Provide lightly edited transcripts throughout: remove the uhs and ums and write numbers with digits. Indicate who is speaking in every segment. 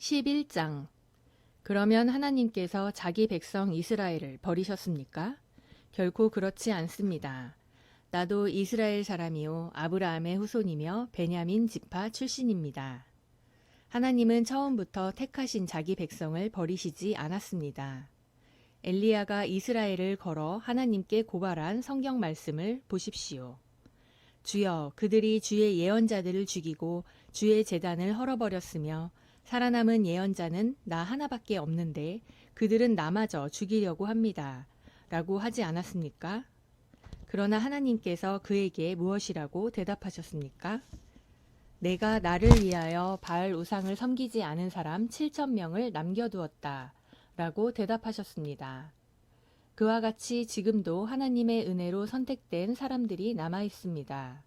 Speaker 1: 11장. 그러면 하나님께서 자기 백성 이스라엘을 버리셨습니까? 결코 그렇지 않습니다. 나도 이스라엘 사람이요 아브라함의 후손이며 베냐민 지파 출신입니다. 하나님은 처음부터 택하신 자기 백성을 버리시지 않았습니다. 엘리야가 이스라엘을 걸어 하나님께 고발한 성경 말씀을 보십시오. 주여, 그들이 주의 예언자들을 죽이고 주의 제단을 헐어버렸으며 살아남은 예언자는 나 하나밖에 없는데 그들은 나마저 죽이려고 합니다. 라고 하지 않았습니까? 그러나 하나님께서 그에게 무엇이라고 대답하셨습니까? 내가 나를 위하여 바알 우상을 섬기지 않은 사람 7,000명을 남겨두었다. 라고 대답하셨습니다. 그와 같이 지금도 하나님의 은혜로 선택된 사람들이 남아 있습니다.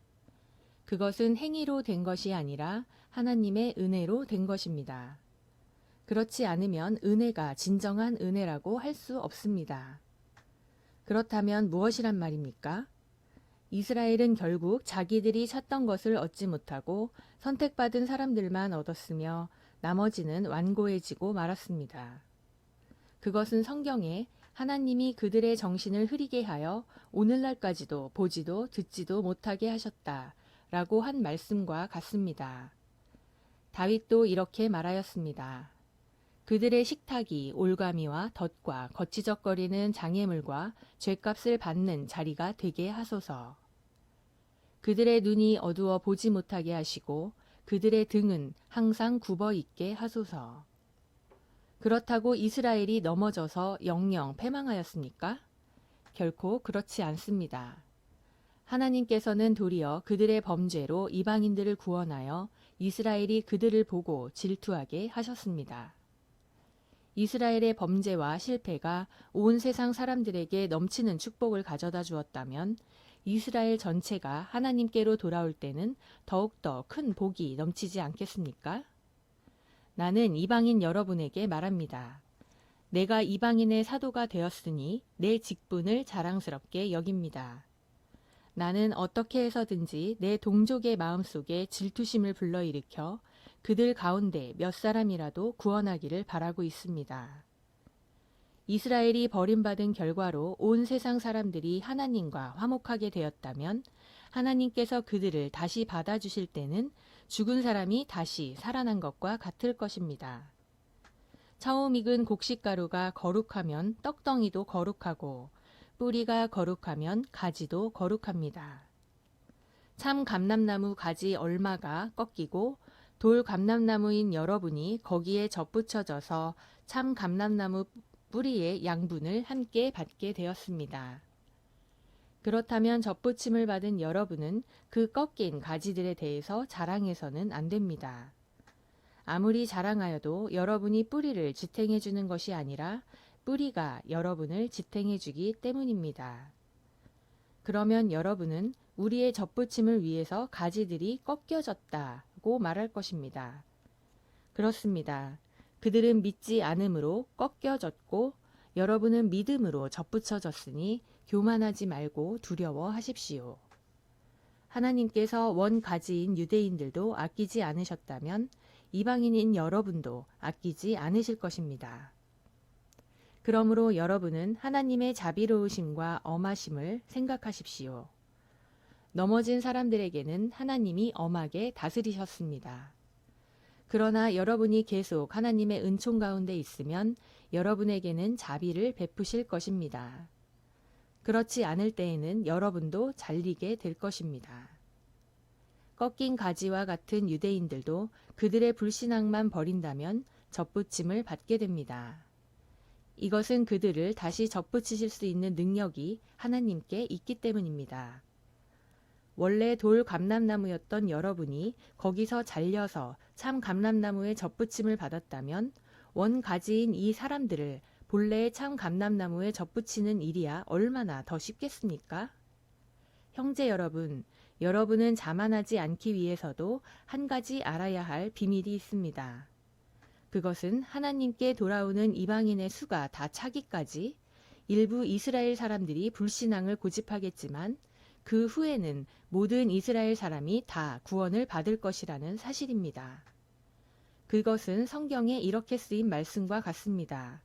Speaker 1: 그것은 행위로 된 것이 아니라 하나님의 은혜로 된 것입니다. 그렇지 않으면 은혜가 진정한 은혜라고 할 수 없습니다. 그렇다면 무엇이란 말입니까? 이스라엘은 결국 자기들이 찾던 것을 얻지 못하고 선택받은 사람들만 얻었으며 나머지는 완고해지고 말았습니다. 그것은 성경에 하나님이 그들의 정신을 흐리게 하여 오늘날까지도 보지도 듣지도 못하게 하셨다 라고 한 말씀과 같습니다. 다윗도 이렇게 말하였습니다. 그들의 식탁이 올가미와 덫과 거치적거리는 장애물과 죗값을 받는 자리가 되게 하소서. 그들의 눈이 어두워 보지 못하게 하시고 그들의 등은 항상 굽어 있게 하소서. 그렇다고 이스라엘이 넘어져서 영영 패망하였습니까? 결코 그렇지 않습니다. 하나님께서는 도리어 그들의 범죄로 이방인들을 구원하여 이스라엘이 그들을 보고 질투하게 하셨습니다. 이스라엘의 범죄와 실패가 온 세상 사람들에게 넘치는 축복을 가져다 주었다면 이스라엘 전체가 하나님께로 돌아올 때는 더욱더 큰 복이 넘치지 않겠습니까? 나는 이방인 여러분에게 말합니다. 내가 이방인의 사도가 되었으니 내 직분을 자랑스럽게 여깁니다. 나는 어떻게 해서든지 내 동족의 마음속에 질투심을 불러일으켜 그들 가운데 몇 사람이라도 구원하기를 바라고 있습니다. 이스라엘이 버림받은 결과로 온 세상 사람들이 하나님과 화목하게 되었다면 하나님께서 그들을 다시 받아주실 때는 죽은 사람이 다시 살아난 것과 같을 것입니다. 처음 익은 곡식가루가 거룩하면 떡덩이도 거룩하고 뿌리가 거룩하면 가지도 거룩합니다. 참 감람나무 가지 얼마가 꺾이고 돌 감람나무인 여러분이 거기에 접붙여져서 참 감람나무 뿌리의 양분을 함께 받게 되었습니다. 그렇다면 접붙임을 받은 여러분은 그 꺾인 가지들에 대해서 자랑해서는 안 됩니다. 아무리 자랑하여도 여러분이 뿌리를 지탱해 주는 것이 아니라 뿌리가 여러분을 지탱해 주기 때문입니다. 그러면 여러분은 우리의 접붙임을 위해서 가지들이 꺾여졌다고 말할 것입니다. 그렇습니다. 그들은 믿지 않음으로 꺾여졌고 여러분은 믿음으로 접붙여졌으니 교만하지 말고 두려워하십시오. 하나님께서 원 가지인 유대인들도 아끼지 않으셨다면 이방인인 여러분도 아끼지 않으실 것입니다. 그러므로 여러분은 하나님의 자비로우심과 엄하심을 생각하십시오. 넘어진 사람들에게는 하나님이 엄하게 다스리셨습니다. 그러나 여러분이 계속 하나님의 은총 가운데 있으면 여러분에게는 자비를 베푸실 것입니다. 그렇지 않을 때에는 여러분도 잘리게 될 것입니다. 꺾인 가지와 같은 유대인들도 그들의 불신앙만 버린다면 접붙임을 받게 됩니다. 이것은 그들을 다시 접붙이실 수 있는 능력이 하나님께 있기 때문입니다. 원래 돌 감람나무였던 여러분이 거기서 잘려서 참 감람나무의 접붙임을 받았다면 원 가지인 이 사람들을 본래의 참 감람나무에 접붙이는 일이야 얼마나 더 쉽겠습니까? 형제 여러분, 여러분은 자만하지 않기 위해서도 한 가지 알아야 할 비밀이 있습니다. 그것은 하나님께 돌아오는 이방인의 수가 다 차기까지 일부 이스라엘 사람들이 불신앙을 고집하겠지만 그 후에는 모든 이스라엘 사람이 다 구원을 받을 것이라는 사실입니다. 그것은 성경에 이렇게 쓰인 말씀과 같습니다.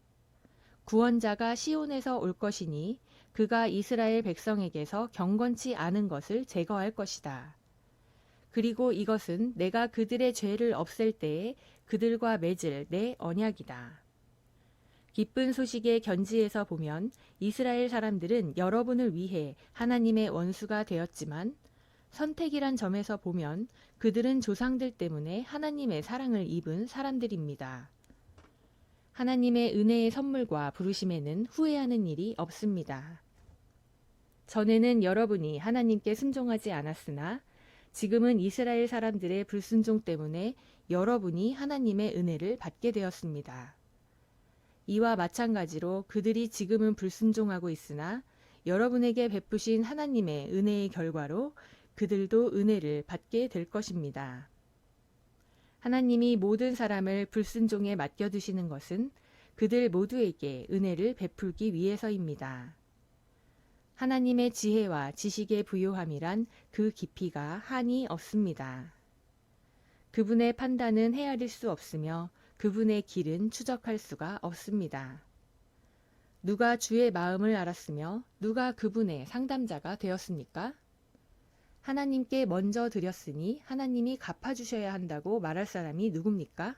Speaker 1: 구원자가 시온에서 올 것이니 그가 이스라엘 백성에게서 경건치 않은 것을 제거할 것이다. 그리고 이것은 내가 그들의 죄를 없앨 때에 그들과 맺을 내 언약이다. 기쁜 소식의 견지에서 보면 이스라엘 사람들은 여러분을 위해 하나님의 원수가 되었지만 선택이란 점에서 보면 그들은 조상들 때문에 하나님의 사랑을 입은 사람들입니다. 하나님의 은혜의 선물과 부르심에는 후회하는 일이 없습니다. 전에는 여러분이 하나님께 순종하지 않았으나 지금은 이스라엘 사람들의 불순종 때문에 여러분이 하나님의 은혜를 받게 되었습니다. 이와 마찬가지로 그들이 지금은 불순종하고 있으나 여러분에게 베푸신 하나님의 은혜의 결과로 그들도 은혜를 받게 될 것입니다. 하나님이 모든 사람을 불순종에 맡겨두시는 것은 그들 모두에게 은혜를 베풀기 위해서입니다. 하나님의 지혜와 지식의 부요함이란 그 깊이가 한이 없습니다. 그분의 판단은 헤아릴 수 없으며 그분의 길은 추적할 수가 없습니다. 누가 주의 마음을 알았으며 누가 그분의 상담자가 되었습니까? 하나님께 먼저 드렸으니 하나님이 갚아주셔야 한다고 말할 사람이 누굽니까?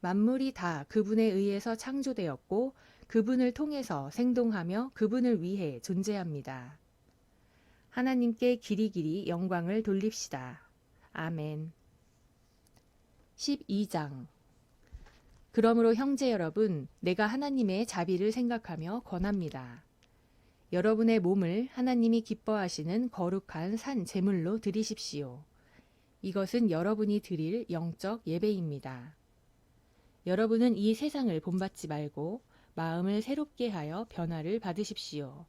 Speaker 1: 만물이 다 그분에 의해서 창조되었고 그분을 통해서 생동하며 그분을 위해 존재합니다. 하나님께 길이길이 영광을 돌립시다. 아멘. 12장. 그러므로 형제 여러분, 내가 하나님의 자비를 생각하며 권합니다. 여러분의 몸을 하나님이 기뻐하시는 거룩한 산 제물로 드리십시오. 이것은 여러분이 드릴 영적 예배입니다. 여러분은 이 세상을 본받지 말고 마음을 새롭게 하여 변화를 받으십시오.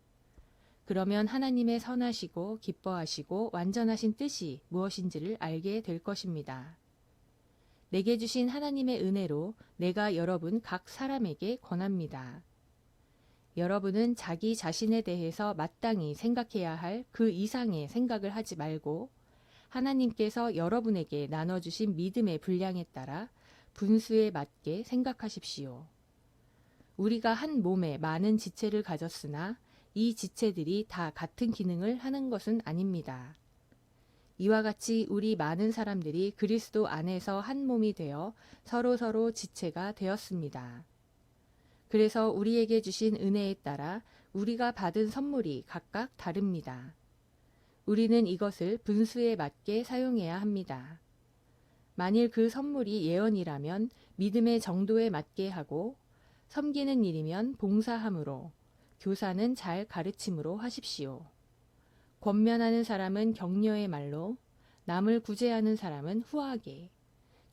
Speaker 1: 그러면 하나님의 선하시고 기뻐하시고 완전하신 뜻이 무엇인지를 알게 될 것입니다. 내게 주신 하나님의 은혜로 내가 여러분 각 사람에게 권합니다. 여러분은 자기 자신에 대해서 마땅히 생각해야 할 그 이상의 생각을 하지 말고 하나님께서 여러분에게 나눠주신 믿음의 분량에 따라 분수에 맞게 생각하십시오. 우리가 한 몸에 많은 지체를 가졌으나 이 지체들이 다 같은 기능을 하는 것은 아닙니다. 이와 같이 우리 많은 사람들이 그리스도 안에서 한 몸이 되어 서로 지체가 되었습니다. 그래서 우리에게 주신 은혜에 따라 우리가 받은 선물이 각각 다릅니다. 우리는 이것을 분수에 맞게 사용해야 합니다. 만일 그 선물이 예언이라면 믿음의 정도에 맞게 하고 섬기는 일이면 봉사함으로 교사는 잘 가르침으로 하십시오. 권면하는 사람은 격려의 말로 남을 구제하는 사람은 후하게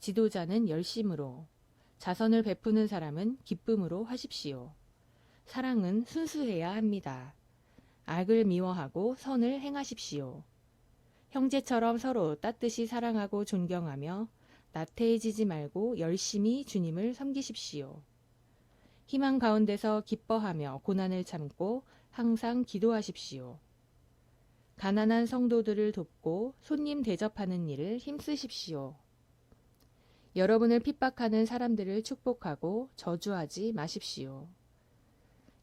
Speaker 1: 지도자는 열심으로 자선을 베푸는 사람은 기쁨으로 하십시오. 사랑은 순수해야 합니다. 악을 미워하고 선을 행하십시오. 형제처럼 서로 따뜻이 사랑하고 존경하며 나태해지지 말고 열심히 주님을 섬기십시오. 희망 가운데서 기뻐하며 고난을 참고 항상 기도하십시오. 가난한 성도들을 돕고 손님 대접하는 일을 힘쓰십시오. 여러분을 핍박하는 사람들을 축복하고 저주하지 마십시오.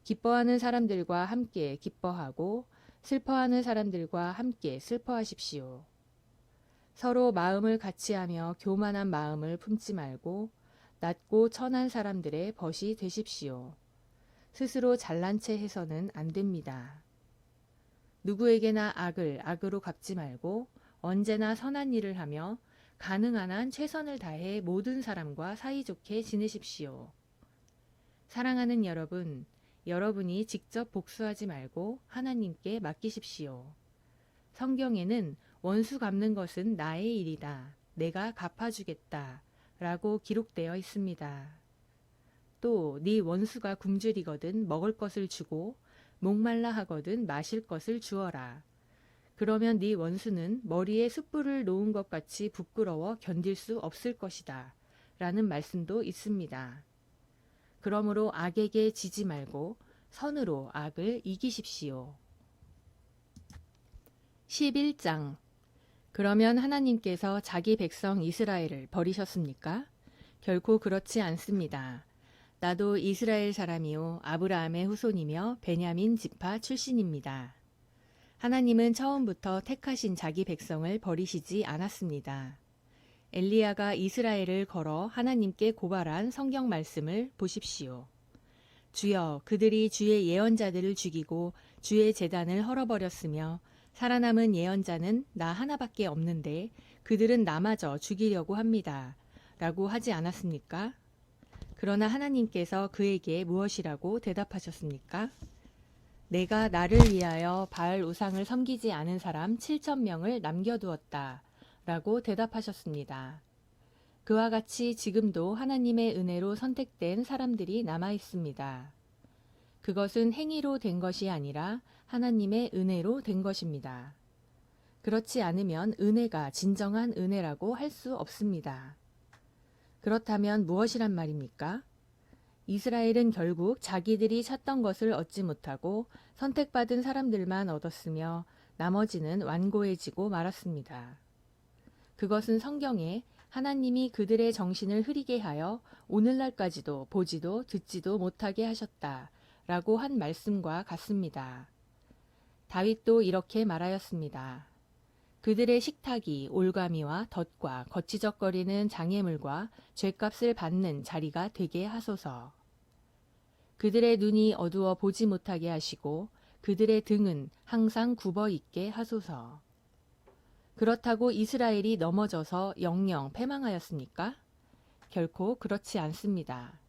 Speaker 1: 기뻐하는 사람들과 함께 기뻐하고 슬퍼하는 사람들과 함께 슬퍼하십시오. 서로 마음을 같이하며 교만한 마음을 품지 말고 낮고 천한 사람들의 벗이 되십시오. 스스로 잘난 체 해서는 안 됩니다. 누구에게나 악을 악으로 갚지 말고 언제나 선한 일을 하며 가능한 한 최선을 다해 모든 사람과 사이좋게 지내십시오. 사랑하는 여러분, 여러분이 직접 복수하지 말고 하나님께 맡기십시오. 성경에는 원수 갚는 것은 나의 일이다. 내가 갚아주겠다. 라고 기록되어 있습니다. 또 네 원수가 굶주리거든 먹을 것을 주고 목말라 하거든 마실 것을 주어라. 그러면 네 원수는 머리에 숯불을 놓은 것 같이 부끄러워 견딜 수 없을 것이다. 라는 말씀도 있습니다. 그러므로 악에게 지지 말고 선으로 악을 이기십시오. 11장. 그러면 하나님께서 자기 백성 이스라엘을 버리셨습니까? 결코 그렇지 않습니다. 나도 이스라엘 사람이요 아브라함의 후손이며 베냐민 지파 출신입니다. 하나님은 처음부터 택하신 자기 백성을 버리시지 않았습니다. 엘리야가 이스라엘을 걸어 하나님께 고발한 성경 말씀을 보십시오. 주여, 그들이 주의 예언자들을 죽이고 주의 제단을 헐어버렸으며 살아남은 예언자는 나 하나밖에 없는데 그들은 나마저 죽이려고 합니다. 라고 하지 않았습니까? 그러나 하나님께서 그에게 무엇이라고 대답하셨습니까? 내가 나를 위하여 바알 우상을 섬기지 않은 사람 7,000명을 남겨두었다. 라고 대답하셨습니다. 그와 같이 지금도 하나님의 은혜로 선택된 사람들이 남아 있습니다. 그것은 행위로 된 것이 아니라 하나님의 은혜로 된 것입니다. 그렇지 않으면 은혜가 진정한 은혜라고 할 수 없습니다. 그렇다면 무엇이란 말입니까? 이스라엘은 결국 자기들이 찾던 것을 얻지 못하고 선택받은 사람들만 얻었으며 나머지는 완고해지고 말았습니다. 그것은 성경에 하나님이 그들의 정신을 흐리게 하여 오늘날까지도 보지도 듣지도 못하게 하셨다 라고 한 말씀과 같습니다. 다윗도 이렇게 말하였습니다. 그들의 식탁이 올가미와 덫과 거치적거리는 장애물과 죗값을 받는 자리가 되게 하소서. 그들의 눈이 어두워 보지 못하게 하시고 그들의 등은 항상 굽어 있게 하소서. 그렇다고 이스라엘이 넘어져서 영영 패망하였습니까? 결코 그렇지 않습니다.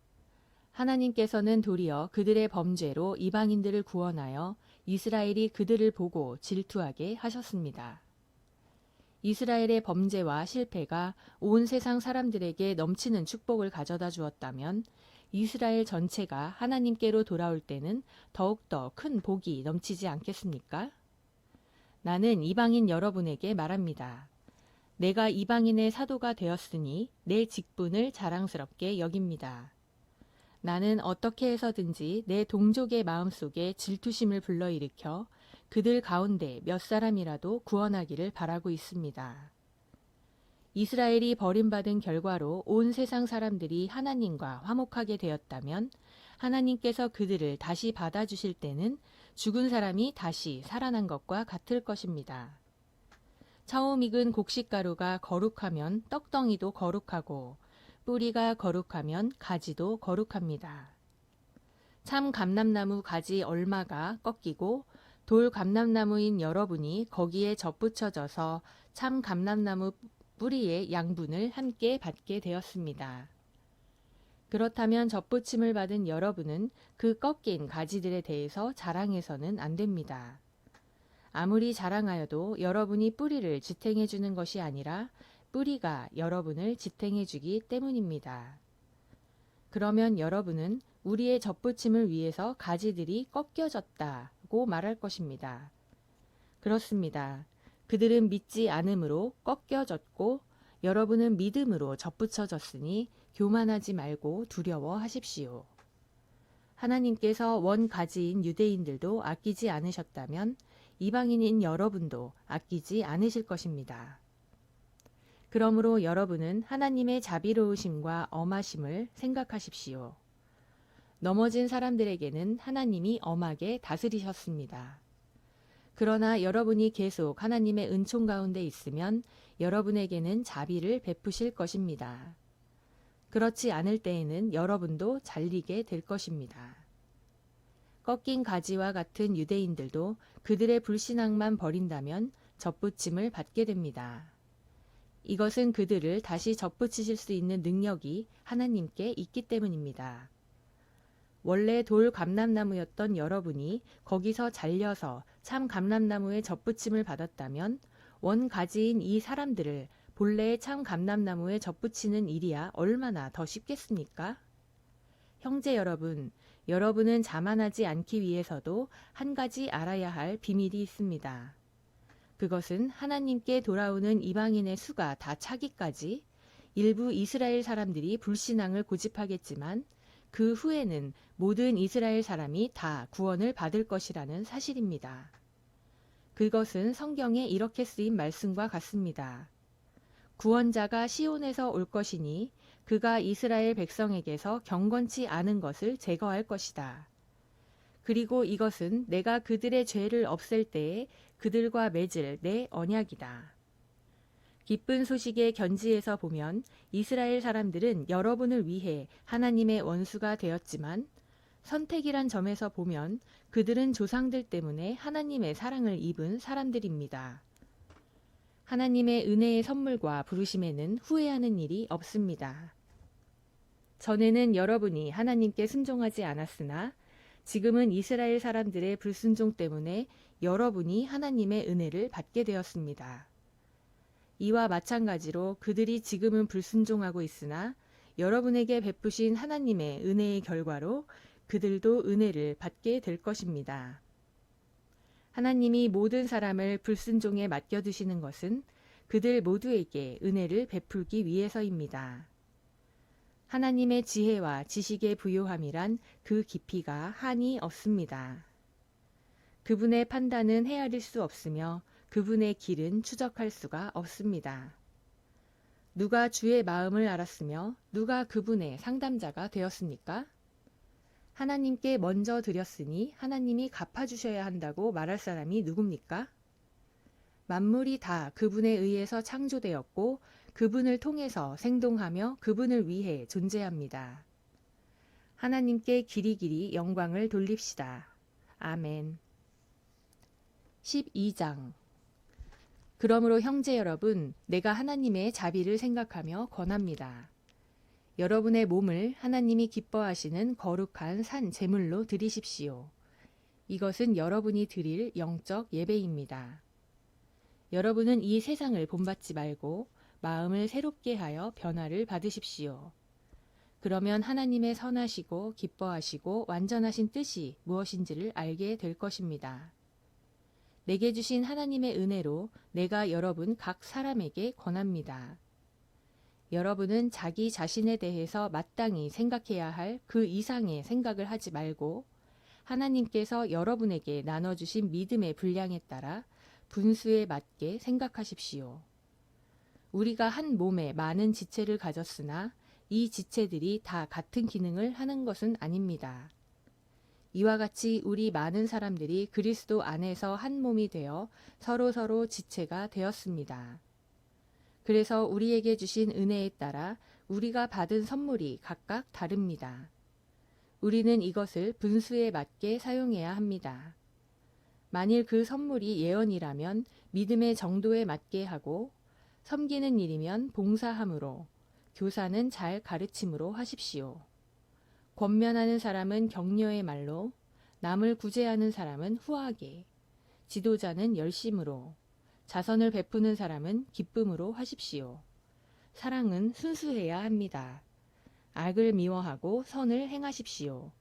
Speaker 1: 하나님께서는 도리어 그들의 범죄로 이방인들을 구원하여 이스라엘이 그들을 보고 질투하게 하셨습니다. 이스라엘의 범죄와 실패가 온 세상 사람들에게 넘치는 축복을 가져다 주었다면 이스라엘 전체가 하나님께로 돌아올 때는 더욱더 큰 복이 넘치지 않겠습니까? 나는 이방인 여러분에게 말합니다. 내가 이방인의 사도가 되었으니 내 직분을 자랑스럽게 여깁니다. 나는 어떻게 해서든지 내 동족의 마음속에 질투심을 불러일으켜 그들 가운데 몇 사람이라도 구원하기를 바라고 있습니다. 이스라엘이 버림받은 결과로 온 세상 사람들이 하나님과 화목하게 되었다면 하나님께서 그들을 다시 받아주실 때는 죽은 사람이 다시 살아난 것과 같을 것입니다. 처음 익은 곡식가루가 거룩하면 떡덩이도 거룩하고 뿌리가 거룩하면 가지도 거룩합니다. 참 감람나무 가지 얼마가 꺾이고 돌 감람나무인 여러분이 거기에 접붙여져서 참 감람나무 뿌리의 양분을 함께 받게 되었습니다. 그렇다면 접붙임을 받은 여러분은 그 꺾인 가지들에 대해서 자랑해서는 안 됩니다. 아무리 자랑하여도 여러분이 뿌리를 지탱해 주는 것이 아니라 뿌리가 여러분을 지탱해 주기 때문입니다. 그러면 여러분은 우리의 접붙임을 위해서 가지들이 꺾여졌다고 말할 것입니다. 그렇습니다. 그들은 믿지 않음으로 꺾여졌고 여러분은 믿음으로 접붙여졌으니 교만하지 말고 두려워하십시오. 하나님께서 원가지인 유대인들도 아끼지 않으셨다면 이방인인 여러분도 아끼지 않으실 것입니다. 그러므로 여러분은 하나님의 자비로우심과 엄하심을 생각하십시오. 넘어진 사람들에게는 하나님이 엄하게 다스리셨습니다. 그러나 여러분이 계속 하나님의 은총 가운데 있으면 여러분에게는 자비를 베푸실 것입니다. 그렇지 않을 때에는 여러분도 잘리게 될 것입니다. 꺾인 가지와 같은 유대인들도 그들의 불신앙만 버린다면 접붙임을 받게 됩니다. 이것은 그들을 다시 접붙이실 수 있는 능력이 하나님께 있기 때문입니다. 원래 돌 감람나무였던 여러분이 거기서 잘려서 참 감람나무의 접붙임을 받았다면 원가지인 이 사람들을 본래의 참 감람나무에 접붙이는 일이야 얼마나 더 쉽겠습니까? 형제 여러분, 여러분은 자만하지 않기 위해서도 한 가지 알아야 할 비밀이 있습니다. 그것은 하나님께 돌아오는 이방인의 수가 다 차기까지 일부 이스라엘 사람들이 불신앙을 고집하겠지만 그 후에는 모든 이스라엘 사람이 다 구원을 받을 것이라는 사실입니다. 그것은 성경에 이렇게 쓰인 말씀과 같습니다. 구원자가 시온에서 올 것이니 그가 이스라엘 백성에게서 경건치 않은 것을 제거할 것이다. 그리고 이것은 내가 그들의 죄를 없앨 때에 그들과 맺을 내 언약이다. 기쁜 소식의 견지에서 보면 이스라엘 사람들은 여러분을 위해 하나님의 원수가 되었지만 선택이란 점에서 보면 그들은 조상들 때문에 하나님의 사랑을 입은 사람들입니다. 하나님의 은혜의 선물과 부르심에는 후회하는 일이 없습니다. 전에는 여러분이 하나님께 순종하지 않았으나 지금은 이스라엘 사람들의 불순종 때문에 여러분이 하나님의 은혜를 받게 되었습니다. 이와 마찬가지로 그들이 지금은 불순종하고 있으나 여러분에게 베푸신 하나님의 은혜의 결과로 그들도 은혜를 받게 될 것입니다. 하나님이 모든 사람을 불순종에 맡겨두시는 것은 그들 모두에게 은혜를 베풀기 위해서입니다. 하나님의 지혜와 지식의 부요함이란 그 깊이가 한이 없습니다. 그분의 판단은 헤아릴 수 없으며 그분의 길은 추적할 수가 없습니다. 누가 주의 마음을 알았으며 누가 그분의 상담자가 되었습니까? 하나님께 먼저 드렸으니 하나님이 갚아주셔야 한다고 말할 사람이 누굽니까? 만물이 다 그분에 의해서 창조되었고 그분을 통해서 생동하며 그분을 위해 존재합니다. 하나님께 길이길이 영광을 돌립시다. 아멘. 12장. 그러므로 형제 여러분, 내가 하나님의 자비를 생각하며 권합니다. 여러분의 몸을 하나님이 기뻐하시는 거룩한 산 제물로 드리십시오. 이것은 여러분이 드릴 영적 예배입니다. 여러분은 이 세상을 본받지 말고 마음을 새롭게 하여 변화를 받으십시오. 그러면 하나님의 선하시고 기뻐하시고 완전하신 뜻이 무엇인지를 알게 될 것입니다. 내게 주신 하나님의 은혜로 내가 여러분 각 사람에게 권합니다. 여러분은 자기 자신에 대해서 마땅히 생각해야 할 그 이상의 생각을 하지 말고 하나님께서 여러분에게 나눠주신 믿음의 분량에 따라 분수에 맞게 생각하십시오. 우리가 한 몸에 많은 지체를 가졌으나 이 지체들이 다 같은 기능을 하는 것은 아닙니다. 이와 같이 우리 많은 사람들이 그리스도 안에서 한 몸이 되어 서로 지체가 되었습니다. 그래서 우리에게 주신 은혜에 따라 우리가 받은 선물이 각각 다릅니다. 우리는 이것을 분수에 맞게 사용해야 합니다. 만일 그 선물이 예언이라면 믿음의 정도에 맞게 하고 섬기는 일이면 봉사함으로 교사는 잘 가르침으로 하십시오. 권면하는 사람은 격려의 말로 남을 구제하는 사람은 후하게 지도자는 열심으로 자선을 베푸는 사람은 기쁨으로 하십시오. 사랑은 순수해야 합니다. 악을 미워하고 선을 행하십시오.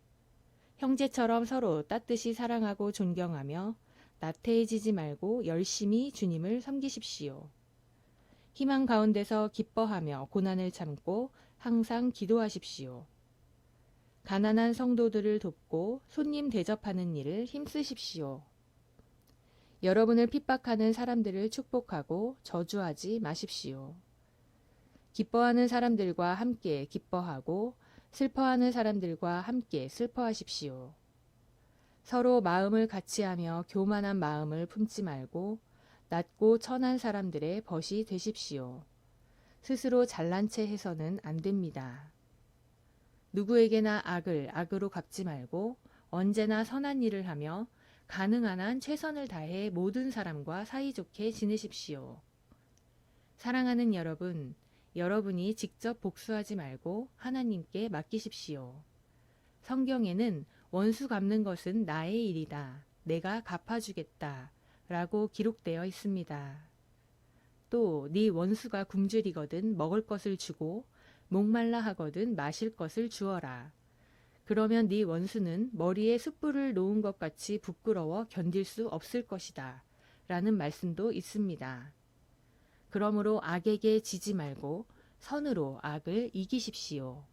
Speaker 1: 형제처럼 서로 따뜻이 사랑하고 존경하며 나태해지지 말고 열심히 주님을 섬기십시오. 희망 가운데서 기뻐하며 고난을 참고 항상 기도하십시오. 가난한 성도들을 돕고 손님 대접하는 일을 힘쓰십시오. 여러분을 핍박하는 사람들을 축복하고 저주하지 마십시오. 기뻐하는 사람들과 함께 기뻐하고 슬퍼하는 사람들과 함께 슬퍼하십시오. 서로 마음을 같이하며 교만한 마음을 품지 말고 낮고 천한 사람들의 벗이 되십시오. 스스로 잘난 체 해서는 안 됩니다. 누구에게나 악을 악으로 갚지 말고 언제나 선한 일을 하며 가능한 한 최선을 다해 모든 사람과 사이좋게 지내십시오. 사랑하는 여러분, 여러분이 직접 복수하지 말고 하나님께 맡기십시오. 성경에는 원수 갚는 것은 나의 일이다. 내가 갚아주겠다. 라고 기록되어 있습니다. 또 네 원수가 굶주리거든 먹을 것을 주고 목말라 하거든 마실 것을 주어라. 그러면 네 원수는 머리에 숯불을 놓은 것 같이 부끄러워 견딜 수 없을 것이다. 라는 말씀도 있습니다. 그러므로 악에게 지지 말고 선으로 악을 이기십시오.